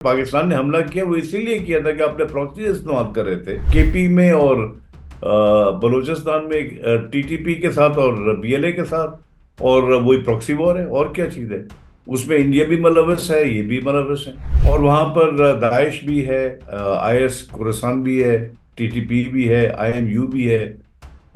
पाकिस्तान ने हमला किया वो इसीलिए किया था कि अपने प्रॉक्सी इस्तेमाल कर रहे थे केपी में और बलूचिस्तान में टीटीपी के साथ और बीएलए के साथ। और वही प्रॉक्सी वॉर है, और क्या चीज है। उसमें इंडिया भी मुलव्वस है, ये भी मुलव्वस है, और वहां पर दाइश भी है, आईएस खुरासान भी है, टीटीपी भी है, आईएमयू भी है,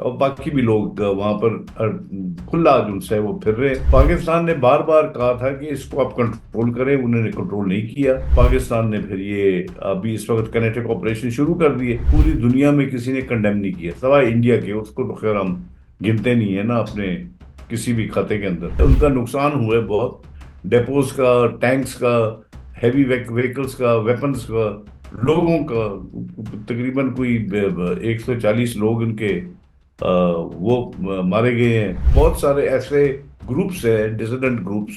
और बाकी भी लोग वहां पर खुला जुल्स है वो फिर रहे। पाकिस्तान ने बार बार कहा था कि इसको आप कंट्रोल करें, उन्होंने कंट्रोल नहीं किया। पाकिस्तान ने फिर ये अभी इस वक्त किनेटिक ऑपरेशन शुरू कर दिए। पूरी दुनिया में किसी ने कंडेम नहीं किया सिवाय इंडिया के, उसको तो खैर हम गिनते नहीं है ना अपने किसी भी खाते के अंदर। उनका नुकसान हुआ है बहुत, डेपोज का, टैंक्स का, हैवी व्हीकल्स का, वेपन्स का, लोगों का। तकरीबन कोई 140 लोग उनके वो मारे गए हैं। बहुत सारे ऐसे ग्रुप्स हैं, डिसिडेंट ग्रुप्स,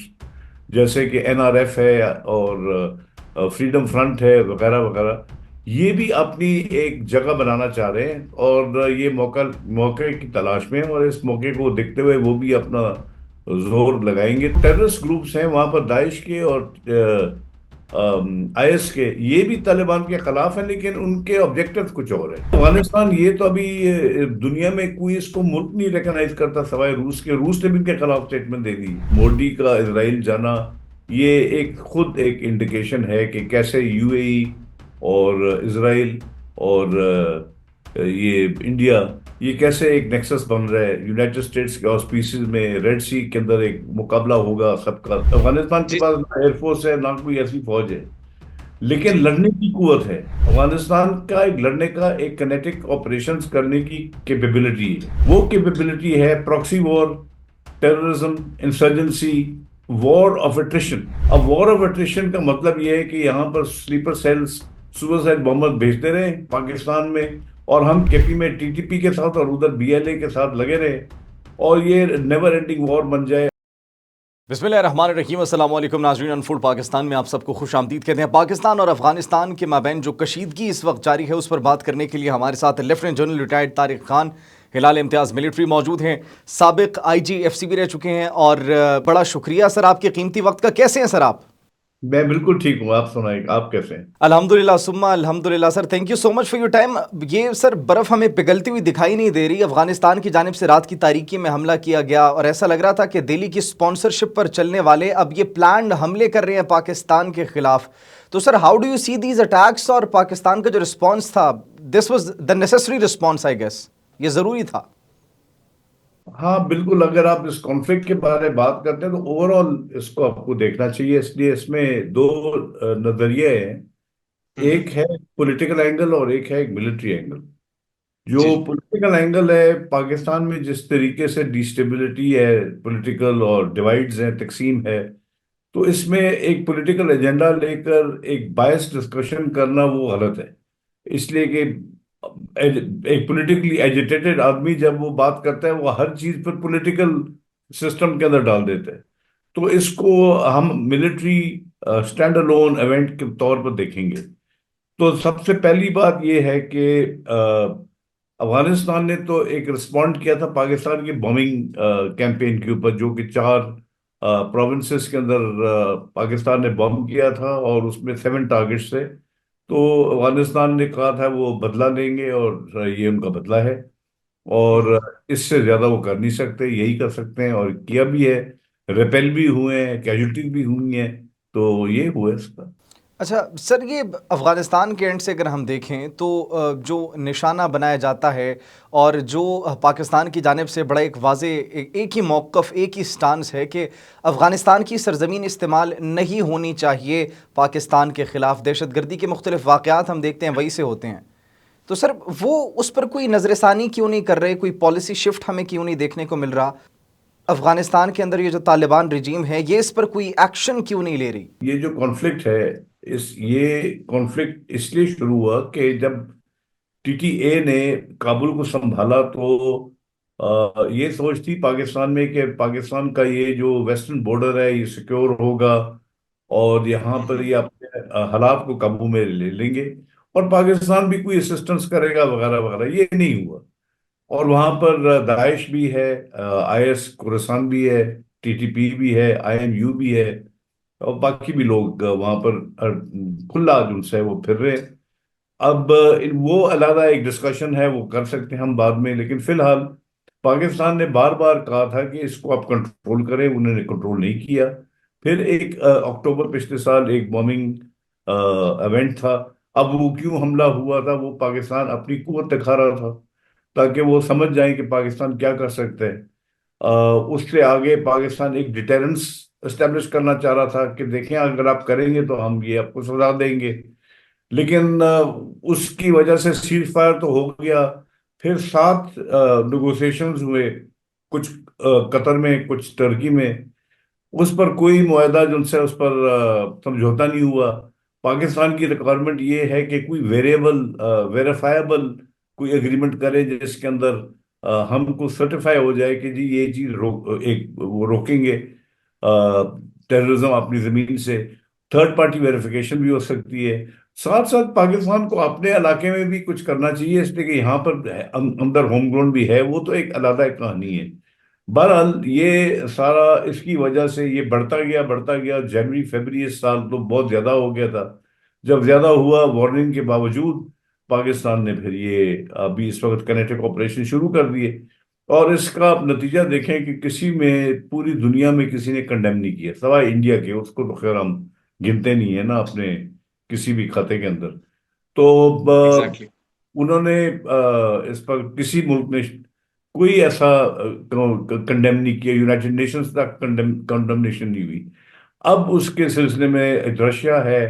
जैसे कि एनआरएफ है और फ्रीडम फ्रंट है वगैरह वगैरह। ये भी अपनी एक जगह बनाना चाह रहे हैं और ये मौके की तलाश में हैं, और इस मौके को देखते हुए वो भी अपना जोर लगाएंगे। टेररिस्ट ग्रुप्स हैं वहां पर, दाइश के और आईएस के, ये भी तालिबान के खिलाफ है, लेकिन उनके ऑब्जेक्टिव कुछ और है। अफगानिस्तान ये तो अभी दुनिया में कोई इसको मुल्क नहीं रिकॉग्नाइज करता सिवाय रूस के। रूस ने भी इनके खिलाफ स्टेटमेंट दे दी। मोदी का इसराइल जाना ये एक खुद एक इंडिकेशन है कि कैसे यूएई और इसराइल और ये इंडिया, ये कैसे एक नेक्सस बन रहा है। यूनाइटेड स्टेट्स के ऑस्पिसेस में रेड सी के अंदर एक मुकाबला होगा सबका। अफगानिस्तान के जी। पास ना एयरफोर्स है ना कोई ऐसी फौज है, लेकिन जी। लड़ने की कुवत है। अफगानिस्तान का एक लड़ने का, एक किनेटिक ऑपरेशंस करने की कैपेबिलिटी है। वो कैपेबिलिटी है proxy war, terrorism, insurgency, war of attrition. अब वॉर ऑफ एट्रिशन का मतलब ये है कि यहाँ पर स्लीपर सेल्स, सुसाइड बॉम्बर भेजते रहे पाकिस्तान में, और हम केपी में टीटीपी के साथ और उधर बीएलए के साथ लगे रहे, और ये नेवर एंडिंग वॉर बन जाए। बिस्मिल्लाहिर्रहमानिर्रहीम, अस्सलाम वालेकुम नाज़रीन। अनफुल पाकिस्तान में आप सबको खुश आमदीद कहते हैं। पाकिस्तान और अफगानिस्तान के माबैन जो कशीदगी इस वक्त जारी है उस पर बात करने के लिए हमारे साथ lieutenant general retired Tariq Khan, Hilal Imtiaz military, मौजूद हैं। साबिक आईजी एफसी भी रह चुके हैं। और बड़ा शुक्रिया सर आपके कीमती वक्त का। कैसे हैं सर आप? मैं बिल्कुल ठीक हूँ, आप सुनाइए, आप कैसे हैं। अल्हम्दुलिल्लाह सुम्मा अल्हम्दुलिल्लाह sir, thank you so much for your time. ये सर बर्फ़ हमें पिघलती हुई दिखाई नहीं दे रही। अफगानिस्तान की जानिब से रात की तारीकी में हमला किया गया और ऐसा लग रहा था कि दिल्ली की स्पॉन्सरशिप पर चलने वाले अब ये प्लान्ड हमले कर रहे हैं पाकिस्तान के खिलाफ। तो sir how do you see these attacks, और पाकिस्तान का जो रिस्पॉन्स था, this was the necessary response I guess, ये ज़रूरी था? हाँ बिल्कुल, अगर आप इस कॉन्फ्लिक्ट के बारे में बात करते हैं तो ओवरऑल इसको आपको देखना चाहिए। इसलिए इसमें दो नजरिए हैं। हम्म। एक है पॉलिटिकल एंगल और एक है एक मिलिट्री एंगल। जो जी। पॉलिटिकल एंगल है, पाकिस्तान में जिस तरीके से डिस्टेबिलिटी है, पॉलिटिकल और डिवाइड्स हैं, तकसीम है, तो इसमें एक पॉलिटिकल एजेंडा लेकर एक बायस डिस्कशन करना वो गलत है। इसलिए कि एक पॉलिटिकली एजिटेटेड आदमी जब वो बात करता है वो हर चीज पर पॉलिटिकल सिस्टम के अंदर डाल देता है। तो इसको हम मिलिट्री स्टैंड अलोन इवेंट के तौर पर देखेंगे। तो सबसे पहली बात ये है कि अफगानिस्तान ने तो एक रिस्पॉन्ड किया था पाकिस्तान की बॉम्बिंग कैंपेन के ऊपर, जो कि 4 प्रोविंसेस के अंदर पाकिस्तान ने बॉम्ब किया था, और उसमें 7 टारगेट्स थे। तो अफगानिस्तान ने कहा था वो बदला लेंगे, और ये उनका बदला है, और हम्म। इससे ज्यादा वो कर नहीं सकते, यही कर सकते हैं, और किया भी है। रेपेल भी हुए हैं, कैजुअलिटी भी हुई हैं, तो ये हुआ है इसका। अच्छा सर, ये अफ़गानिस्तान के एंड से अगर हम देखें तो जो निशाना बनाया जाता है और जो पाकिस्तान की जानिब से बड़ा एक वाज़े एक ही मौक़िफ़, एक ही स्टांस है कि अफ़गानिस्तान की सरज़मीन इस्तेमाल नहीं होनी चाहिए पाकिस्तान के ख़िलाफ़। दहशतगर्दी के मुख्तलिफ़ वाक़यात हम देखते हैं वहीं से होते हैं। तो सर वो उस पर कोई नज़रसानी क्यों नहीं कर रहे, कोई पॉलिसी शिफ्ट हमें क्यों नहीं देखने को मिल रहा? अफ़गानिस्तान के अंदर ये जो तालिबान रजीम है ये इस पर कोई एक्शन क्यों नहीं ले रही? ये जो कॉन्फ्लिक्ट है, इस ये कॉन्फ्लिक्ट इसलिए शुरू हुआ कि जब टीटीए ने काबुल को संभाला, तो ये सोच थी पाकिस्तान में कि पाकिस्तान का ये जो वेस्टर्न बॉर्डर है ये सिक्योर होगा, और यहाँ पर ये अपने हालात को काबू में ले लेंगे, और पाकिस्तान भी कोई असिस्टेंस करेगा वगैरह वगैरह। ये नहीं हुआ। और वहां पर दाइश भी है, आईएस खुरासान भी है, टीटीपी भी है, आईएमयू भी है, और बाकी भी लोग वहां पर खुला जुलूस है वो फिर रहे हैं। अब वो अलग एक डिस्कशन है, वो कर सकते हैं हम बाद में, लेकिन फिलहाल पाकिस्तान ने बार बार कहा था कि इसको आप कंट्रोल करें, उन्होंने कंट्रोल नहीं किया। फिर एक अक्टूबर पिछले साल एक बॉम्बिंग इवेंट था। अब वो क्यों हमला हुआ था, वो पाकिस्तान अपनी कुव्वत दिखा रहा था ताकि वो समझ जाए कि पाकिस्तान क्या कर सकते हैं। उससे आगे पाकिस्तान एक डिटेरेंस एस्टेब्लिश करना चाह रहा था कि देखें अगर आप करेंगे तो हम ये आपको सजा देंगे। लेकिन उसकी वजह से सीज फायर तो हो गया। फिर 7 नेगोशिएशंस हुए, कुछ कतर में कुछ टर्की में। उस पर कोई मुआहदा जिनसे उस पर समझौता नहीं हुआ। पाकिस्तान की रिक्वायरमेंट ये है कि कोई वेरिएबल वेरीफाएबल कोई एग्रीमेंट करे जिसके अंदर हमको सर्टिफाई हो जाए कि जी ये चीज वो रोकेंगे टेररिज्म अपनी जमीन से। थर्ड पार्टी वेरिफिकेशन भी हो सकती है। साथ साथ पाकिस्तान को अपने इलाके में भी कुछ करना चाहिए, इसलिए कि यहाँ पर अंदर होम ग्राउंड भी है, वो तो एक अलग कहानी है। बहरहाल ये सारा इसकी वजह से ये बढ़ता गया। जनवरी फरवरी इस साल तो बहुत ज्यादा हो गया था। जब ज्यादा हुआ, वार्निंग के बावजूद पाकिस्तान ने फिर ये अभी इस वक्त किनेटिक ऑपरेशन शुरू कर दिए। और इसका आप नतीजा देखें कि किसी में पूरी दुनिया में किसी ने कंडेम नहीं किया सवाए इंडिया के, उसको तो खैर हम गिनते नहीं है ना अपने किसी भी खाते के अंदर। तो एग्जैक्टली। उन्होंने इस पर किसी मुल्क ने कोई ऐसा कंडेम नहीं किया, यूनाइटेड नेशंस तक कंडेमनेशन नहीं हुई। अब उसके सिलसिले में रशिया है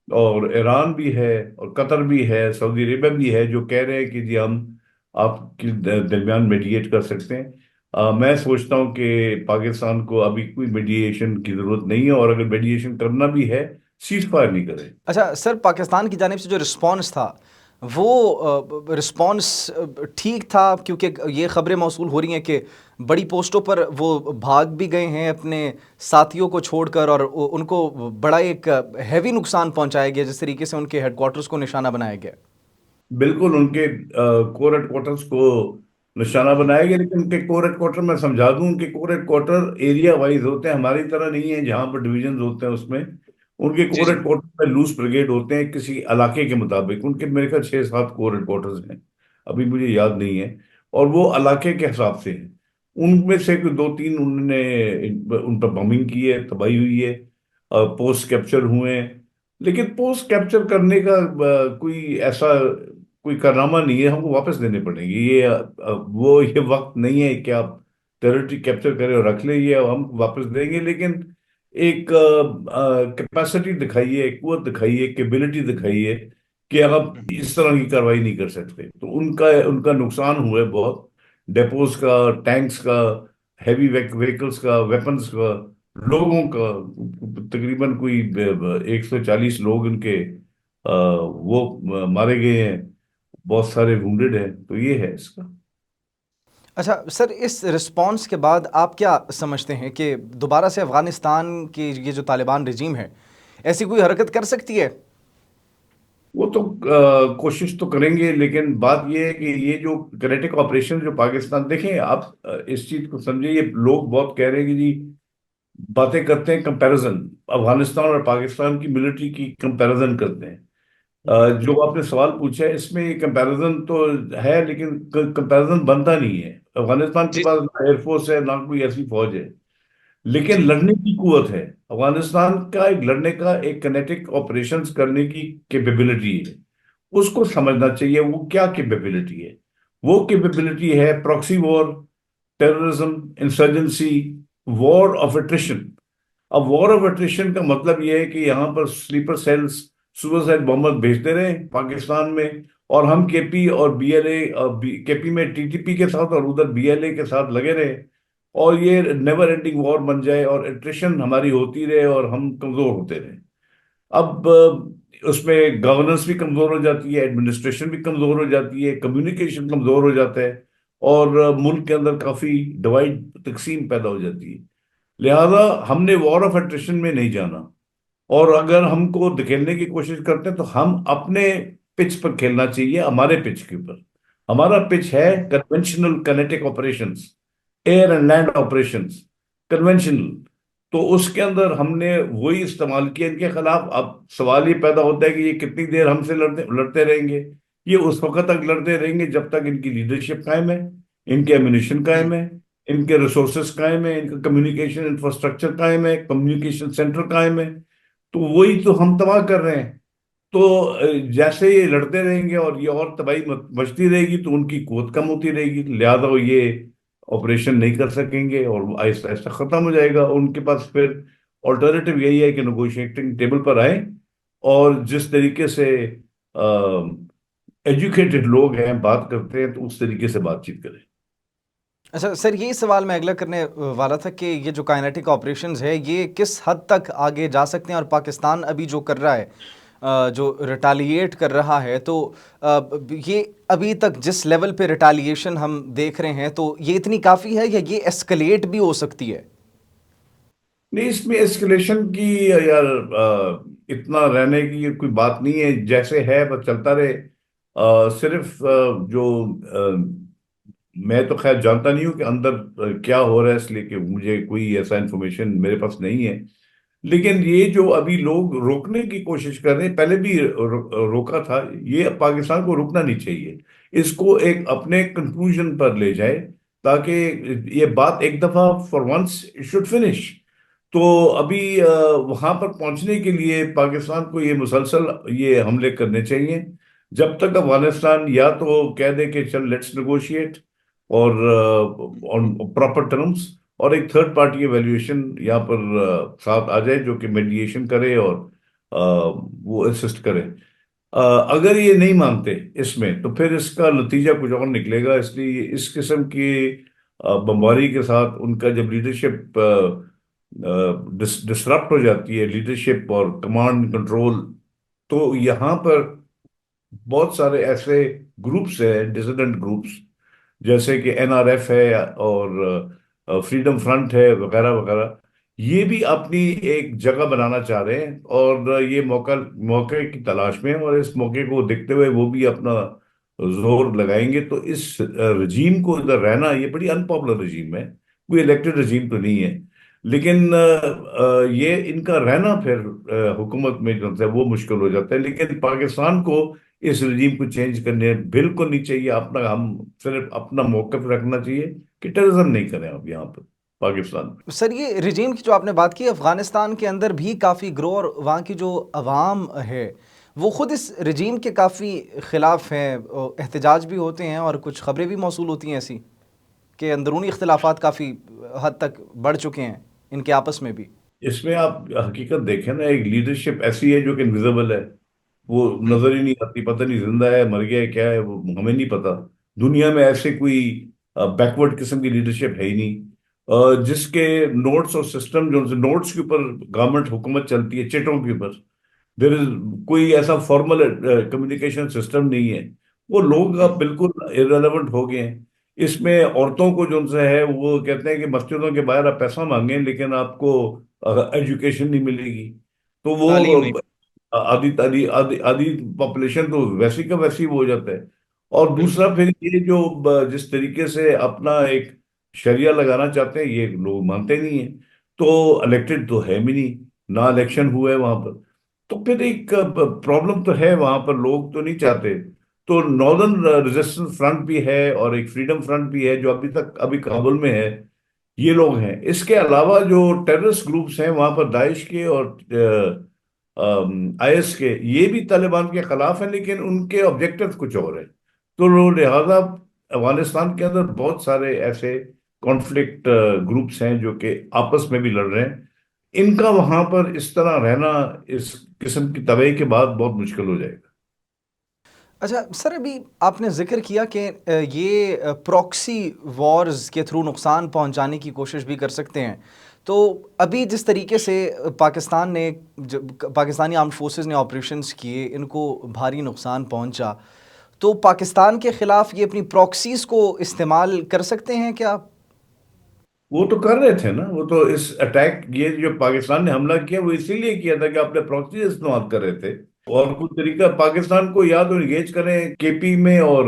और ईरान भी है और कतर भी है, सऊदी अरेबिया भी है, जो कह रहे हैं कि जी हम आपके दरमियान मेडिएट कर सकते हैं। मैं सोचता हूँ कि पाकिस्तान को अभी कोई मेडिएशन की जरूरत नहीं है, और अगर मेडिएशन करना भी है, सीज फायर नहीं करें। अच्छा सर, पाकिस्तान की जानिब से जो रिस्पॉन्स था वो रिस्पॉन्स ठीक था? क्योंकि ये खबरें मौसूल हो रही हैं कि बड़ी पोस्टों पर वो भाग भी गए हैं अपने साथियों को छोड़कर, और उनको बड़ा एक हैवी नुकसान पहुंचाया गया, जिस तरीके से उनके हेडक्वार्टर्स को निशाना बनाया गया। बिल्कुल उनके कोर हेडक्वार्टर्स को निशाना बनाया गया, लेकिन उनके कोर हेडक्वार्टर मैं समझा दूं, उनके कोर हेडक्वार्टर एरिया वाइज होते हैं, हमारी तरह नहीं है जहां पर डिवीजन होते हैं उसमें। उनके जी कोर जी। हेडक्वार्टर में लूज ब्रिगेड होते हैं किसी इलाके के मुताबिक। उनके मेरे ख्याल 6-7 कोर हेडक्वार्टर्स हैं, अभी मुझे याद नहीं है। और वो इलाके के हिसाब से हैं। उनमें से कोई 2-3 उन्होंने उन पर बॉम्बिंग की है, तबाही हुई है, पोस्ट कैप्चर हुए हैं। लेकिन पोस्ट कैप्चर करने का कोई ऐसा कोई कारनामा नहीं है, हमको वापस देने पड़ेंगे ये। वो ये वक्त नहीं है कि आप टेरिटरी कैप्चर करें और रख ले, ये हम वापस देंगे। लेकिन एक कैपेसिटी दिखाइए, एक कुवत दिखाइए, कैपेबिलिटी दिखाइए कि आप हम्म। इस तरह की कार्रवाई नहीं कर सकते। तो उनका उनका नुकसान हुआ है बहुत, डेपोज का, टैंक्स का, हैवी व्हीकल्स का, वेपन्स का, लोगों का। तकरीबन कोई 140 लोग उनके वो मारे गए हैं, बहुत सारे वुंडेड हैं। तो ये है इसका। अच्छा सर, इस रिस्पॉन्स के बाद आप क्या समझते हैं कि दोबारा से अफ़गानिस्तान की ये जो तालिबान रजीम है, ऐसी कोई हरकत कर सकती है? वो तो कोशिश तो करेंगे, लेकिन बात ये है कि ये जो किनेटिक ऑपरेशन जो पाकिस्तान, देखें आप इस चीज को समझिए। ये लोग बहुत कह रहे हैं कि जी बातें करते हैं, कंपैरिजन अफगानिस्तान और पाकिस्तान की मिलिट्री की कंपैरिजन करते हैं। जो आपने सवाल पूछा है इसमें ये कंपैरिजन तो है, लेकिन कंपैरिजन बनता नहीं है। अफगानिस्तान के जी पास ना एयरफोर्स है ना कोई ऐसी फौज है, लेकिन जी। लड़ने की कुवत है। अफगानिस्तान का एक लड़ने का एक किनेटिक ऑपरेशंस करने की कैपेबिलिटी है। उसको समझना चाहिए वो क्या कैपेबिलिटी है। वो कैपेबिलिटी है proxy war, terrorism, insurgency, war of attrition. अब वॉर ऑफ एट्रिशन का मतलब यह है कि यहाँ पर स्लीपर सेल्स, सुसाइड बॉम्बर भेजते रहे पाकिस्तान में, और हम केपी और बीएलए, केपी में टीटीपी के साथ और उधर बीएलए के साथ लगे रहे, और ये नेवर एंडिंग वॉर बन जाए और एट्रिशन हमारी होती रहे और हम कमजोर होते रहे। अब उसमें गवर्नेंस भी कमजोर हो जाती है, एडमिनिस्ट्रेशन भी कमजोर हो जाती है, कम्युनिकेशन कमजोर हो जाता है, और मुल्क के अंदर काफी डिवाइड तकसीम पैदा हो जाती है। लिहाजा हमने वॉर ऑफ एट्रिशन में नहीं जाना। और अगर हमको धकेलने की कोशिश करते हैं तो हम अपने पिच पर खेलना चाहिए, हमारे पिच के ऊपर। हमारा पिच है conventional kinetic operations, air and land operations, conventional. तो उसके अंदर हमने वही इस्तेमाल किया इनके खिलाफ। अब सवाल ये पैदा होता है कि ये कितनी देर हमसे लड़ते लड़ते रहेंगे। ये उस वक्त तक लड़ते रहेंगे जब तक इनकी लीडरशिप कायम है, इनके एमिनिशन कायम है, इनके रिसोर्सेस कायम है, इनका कम्युनिकेशन इंफ्रास्ट्रक्चर कायम है, कम्युनिकेशन सेंटर कायम है। तो वही तो हम तबाह कर रहे हैं। तो जैसे ये लड़ते रहेंगे और ये और तबाही मचती रहेगी तो उनकी कुवत कम होती रहेगी, लिहाजा वो ये ऑपरेशन नहीं कर सकेंगे और वो आहिस्ता आहिस्ता खत्म हो जाएगा। उनके पास फिर ऑल्टरनेटिव यही है कि नेगोशिएटिंग टेबल पर आए और जिस तरीके से एजुकेटेड लोग हैं बात करते हैं तो उस तरीके से बातचीत करें। अच्छा सर, यही सवाल मैं अगला करने वाला था कि ये जो काइनेटिक ऑपरेशंस है ये किस हद तक आगे जा सकते हैं, और पाकिस्तान अभी जो कर रहा है, जो रिटालिएट कर रहा है, तो ये अभी तक जिस लेवल पे रिटालिएशन हम देख रहे हैं, तो ये इतनी काफ़ी है या ये एस्केलेट भी हो सकती है? नहीं, इसमें एस्केलेशन की यार इतना रहने की कोई बात नहीं है। जैसे है बस चलता रहे। सिर्फ जो मैं तो खैर जानता नहीं हूँ कि अंदर क्या हो रहा है, इसलिए कि मुझे कोई ऐसा इंफॉर्मेशन मेरे पास नहीं है। लेकिन ये जो अभी लोग रोकने की कोशिश कर रहे हैं, पहले भी रोका था, ये पाकिस्तान को रुकना नहीं चाहिए। इसको एक अपने कंक्लूजन पर ले जाए ताकि ये बात एक दफा फॉर वंस शुड फिनिश। तो अभी वहां पर पहुंचने के लिए पाकिस्तान को ये मुसलसल ये हमले करने चाहिए जब तक अफगानिस्तान या तो कह दे कि चल लेट्स नेगोशिएट और ऑन प्रॉपर टर्म्स, और एक थर्ड पार्टी एवेल्युएशन यहाँ पर साथ आ जाए जो कि मेडिएशन करे और वो असिस्ट करे। अगर ये नहीं मानते इसमें तो फिर इसका नतीजा कुछ और निकलेगा। इसलिए इस किस्म की बमबारी के साथ उनका जब लीडरशिप डिसरप्ट हो जाती है, लीडरशिप और कमांड कंट्रोल, तो यहाँ पर बहुत सारे ऐसे ग्रुप्स हैं, डिसिडेंट ग्रुप्स, जैसे कि एनआरएफ है और फ्रीडम फ्रंट है वगैरह वगैरह, ये भी अपनी एक जगह बनाना चाह रहे हैं और ये मौके की तलाश में हैं। और इस मौके को देखते हुए वो भी अपना जोर लगाएंगे। तो इस रजीम को इधर रहना, ये बड़ी अनपॉपुलर रजीम है, कोई इलेक्टेड रजीम तो नहीं है, लेकिन ये इनका रहना फिर हुकूमत में जो है वो मुश्किल हो जाता है। लेकिन पाकिस्तान को इस रजीम को चेंज करने बिल्कुल नहीं चाहिए। अपना हम सिर्फ अपना मौकफ रखना चाहिए कि टेररिज्म नहीं करें अब यहाँ पर पाकिस्तान में। सर, ये रिजीम की जो आपने बात की, अफ़गानिस्तान के अंदर भी काफ़ी ग्रो, और वहाँ की जो अवाम है वो ख़ुद इस रिजीम के काफ़ी ख़िलाफ़ हैं, एहतजाज भी होते हैं और कुछ ख़बरें भी मौसूल होती हैं ऐसी कि अंदरूनी इख्तिलाफ़ात काफ़ी हद तक बढ़ चुके हैं इनके आपस में भी। इसमें आप हकीकत देखें ना, एक लीडरशिप ऐसी है जो कि इनविजिबल है, वो नजर ही नहीं आती, पता नहीं जिंदा है मर गया है क्या है वो हमें नहीं पता। दुनिया में ऐसे कोई बैकवर्ड किस्म की लीडरशिप है ही नहीं। जिसके नोट्स और सिस्टम जो नोट्स के ऊपर गवर्नमेंट हुकूमत चलती है, चिटों के ऊपर, देर इज कोई ऐसा फॉर्मल कम्युनिकेशन सिस्टम नहीं है। वो लोग अब बिल्कुल इरेलेवेंट हो गए हैं। इसमें औरतों को जो उनसे है वो कहते हैं कि मस्जिदों के बाहर आप पैसा मांगें लेकिन आपको एजुकेशन नहीं मिलेगी। तो तालीम वो नहीं। आधी आधी आधी आधी पॉपुलेशन तो वैसी का वैसी वो हो जाता है। और बिल्कुल। दूसरा फिर ये जो जिस तरीके से अपना एक शरिया लगाना चाहते हैं ये लोग मानते नहीं है। तो इलेक्टेड तो है भी नहीं, ना इलेक्शन हुआ है वहां पर। तो फिर एक प्रॉब्लम तो है वहां पर, लोग तो नहीं चाहते। तो नॉर्दर्न रेजिस्टेंस फ्रंट भी है और एक फ्रीडम फ्रंट भी है जो अभी काबुल में है। ये लोग हैं। इसके अलावा जो टेररिस्ट ग्रुप्स हैं वहां पर, दाइश के और आईएस के, ये भी तालिबान के खिलाफ हैं लेकिन उनके ऑब्जेक्टिव कुछ और है। तो लिहाजा अफगानिस्तान के अंदर बहुत सारे ऐसे कॉन्फ्लिक्ट ग्रुप्स हैं जो कि आपस में भी लड़ रहे हैं। इनका वहां पर इस तरह रहना इस किस्म की तबाही के बाद बहुत मुश्किल हो जाएगा। अच्छा सर, अभी आपने ज़िक्र किया कि ये प्रॉक्सी वॉर्स के थ्रू नुकसान पहुंचाने की कोशिश भी कर सकते हैं। तो अभी जिस तरीके से पाकिस्तान ने, पाकिस्तानी आर्म्ड फोर्सेस ने ऑपरेशंस किए, इनको भारी नुकसान पहुंचा, तो पाकिस्तान के ख़िलाफ़ ये अपनी प्रॉक्सीज़ को इस्तेमाल कर सकते हैं क्या? वो तो कर रहे थे ना, वो तो इस अटैक, ये जो पाकिस्तान ने हमला किया वो इसीलिए किया था कि अपने प्रॉक्सी इस्तेमाल कर रहे थे। और कुछ तरीका पाकिस्तान को या तो इंगेज करें केपी में और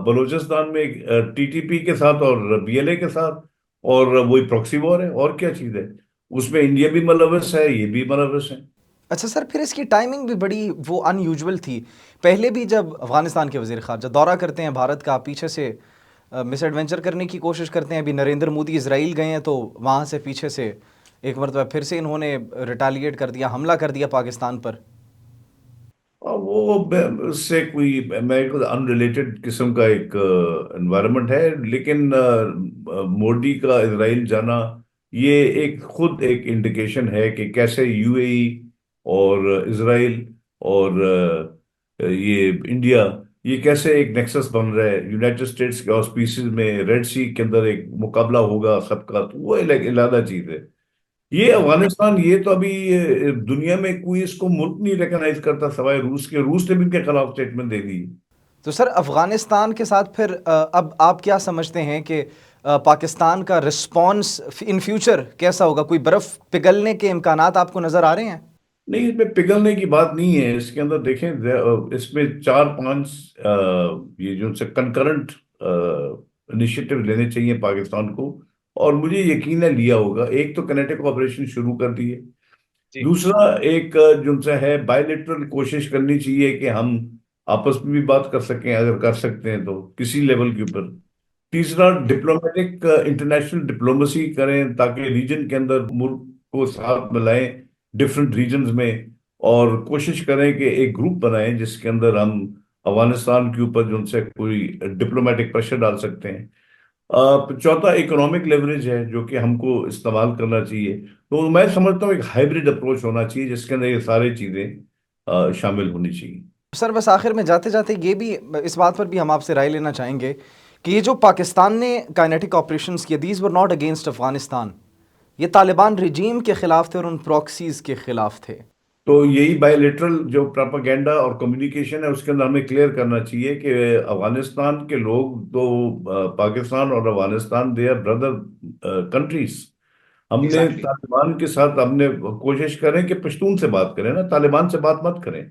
बलूचिस्तान में टीटीपी के साथ और बीएलए के साथ, और वही प्रॉक्सी वॉर है और क्या चीज है। उसमें इंडिया भी मुलव्वस है, ये भी मुलव्वस है। अच्छा सर, फिर इसकी टाइमिंग भी बड़ी वो अनयूजुअल थी। पहले भी जब अफगानिस्तान के वज़ीर ख़ारजा दौरा करते हैं भारत का, पीछे से मिस एडवेंचर करने की कोशिश करते हैं। अभी नरेंद्र मोदी इसराइल गए हैं तो वहाँ से पीछे से एक मरतबा फिर से इन्होंने रिटालिएट कर दिया, हमला कर दिया पाकिस्तान पर। और वो उससे कोई मैं को अनरिलेटेड किस्म का एक एनवायरनमेंट है, लेकिन मोदी का इजराइल जाना ये एक खुद एक इंडिकेशन है कि कैसे यूएई और इजराइल और ये इंडिया, ये कैसे एक नेक्सस बन रहा है यूनाइटेड स्टेट्स के ऑस्पिसेज में, रेड सी के अंदर एक मुकाबला होगा सबका, तो वो एक अलग चीज है। ये अफगानिस्तान, ये तो अभी दुनिया में कोई इसको मुल्क नहीं रिकॉग्नाइज करता सिवाय रूस के। रूस ने भी इनके खिलाफ स्टेटमेंट दे दी। तो सर अफ़गानिस्तान के साथ फिर अब आप क्या समझते हैं कि पाकिस्तान का रिस्पॉन्स इन फ्यूचर कैसा होगा? कोई बर्फ़ पिघलने के इम्कानात आपको नज़र आ रहे हैं? नहीं, इसमें पिघलने की बात नहीं है। इसके अंदर देखें, इसमें चार पांच ये जो से कंकरेंट इनिशिएटिव लेने चाहिए पाकिस्तान को, और मुझे यकीन है लिया होगा। एक तो किनेटिक ऑपरेशन शुरू कर दिए। जी। दूसरा एक जो सा है बायलेटरल कोशिश करनी चाहिए कि हम आपस में भी बात कर सकें, अगर कर सकते हैं तो किसी लेवल के ऊपर। तीसरा, डिप्लोमेटिक इंटरनेशनल डिप्लोमेसी करें ताकि रीजन के अंदर मुल्क को साथ मिलाएं डिफरेंट रीजन्स में, और कोशिश करें कि एक ग्रुप बनाएं जिसके अंदर हम अफगानिस्तान के ऊपर जो उनसे कोई डिप्लोमेटिक प्रेशर डाल सकते हैं। चौथा, इकोनॉमिक लेवरेज है जो कि हमको इस्तेमाल करना चाहिए। तो मैं समझता हूँ एक हाइब्रिड अप्रोच होना चाहिए जिसके अंदर ये सारी चीजें शामिल होनी चाहिए। सर बस आखिर में जाते जाते ये भी, इस बात पर भी हम आपसे राय लेना चाहेंगे कि ये जो पाकिस्तान ने काइनेटिक ऑपरेशंस किए, these were not against Afghanistan, ये तालिबान रिजीम के खिलाफ थे और उन प्रॉक्सीज के खिलाफ थे। तो यही बायलेटरल जो प्रोपागेंडा और कम्युनिकेशन है उसके अंदर हमें क्लियर करना चाहिए कि अफगानिस्तान के लोग तो पाकिस्तान और Afghanistan they are brother countries. हमने एग्जैक्टली। तालिबान के साथ हमने कोशिश करें कि पश्तून से बात करें ना, तालिबान से बात मत करें।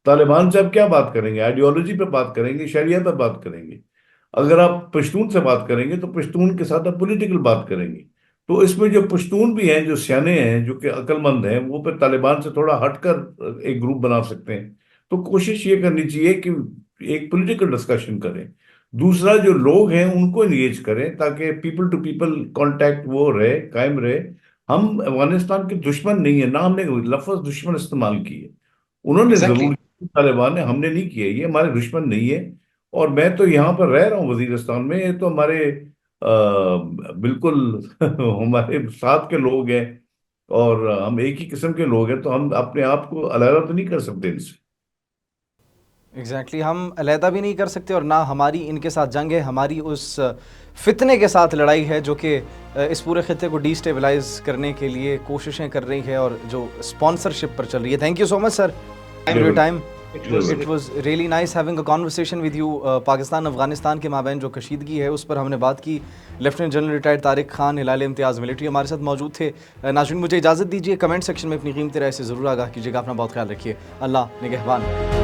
तालिबान से अब क्या बात करेंगे? आइडियोलॉजी पे बात करेंगे, शरिया पे बात करेंगे। अगर आप पश्तून से बात करेंगे तो पश्तून के साथ आप पॉलिटिकल बात करेंगे। तो इसमें जो पश्तून भी हैं, जो सियाने हैं, जो कि अक्लमंद हैं, वो फिर तालिबान से थोड़ा हटकर एक ग्रुप बना सकते हैं। तो कोशिश ये करनी चाहिए कि एक पॉलिटिकल डिस्कशन करें। दूसरा, जो लोग हैं उनको एंगेज करें ताकि पीपल टू पीपल कांटेक्ट वो रहे, कायम रहे। हम अफगानिस्तान के दुश्मन नहीं है ना, हमने लफ्ज दुश्मन इस्तेमाल किए। उन्होंने एग्जैक्टली। जरूर किया, तालिबान ने, हमने नहीं किया। ये हमारे दुश्मन नहीं है। और मैं तो यहाँ पर रह रहा हूँ वजीरिस्तान में, ये तो हमारे बिल्कुल हमारे साथ के लोग हैं, और हम एक ही किस्म के लोग हैं, तो हम अपने आप को अलग तो नहीं कर सकते इनसे। एग्जैक्टली, हम अलहदा भी नहीं कर सकते और ना हमारी इनके साथ जंग है, हमारी उस फितने के साथ लड़ाई है जो कि इस पूरे खत्ते को डिस्टेबलाइज करने के लिए कोशिशें कर रही है और जो स्पॉन्सरशिप पर चल रही है। Thank you so much sir for your जरूर, टाइम। जरूर। It was really nice having a conversation with you. Pakistan Afghanistan के माबैन जो कशीदगी है उस पर हमने बात की। Lieutenant general retired Tariq Khan Hilal Imtiaz military हमारे साथ मौजूद थे। नाज़रीन मुझे इजाज़त दीजिए, कमेंट सेक्शन में अपनी कीमती राय से ज़रूर आगाह कीजिएगा। अपना बहुत ख्याल रखिए। अल्लाह निगहबान।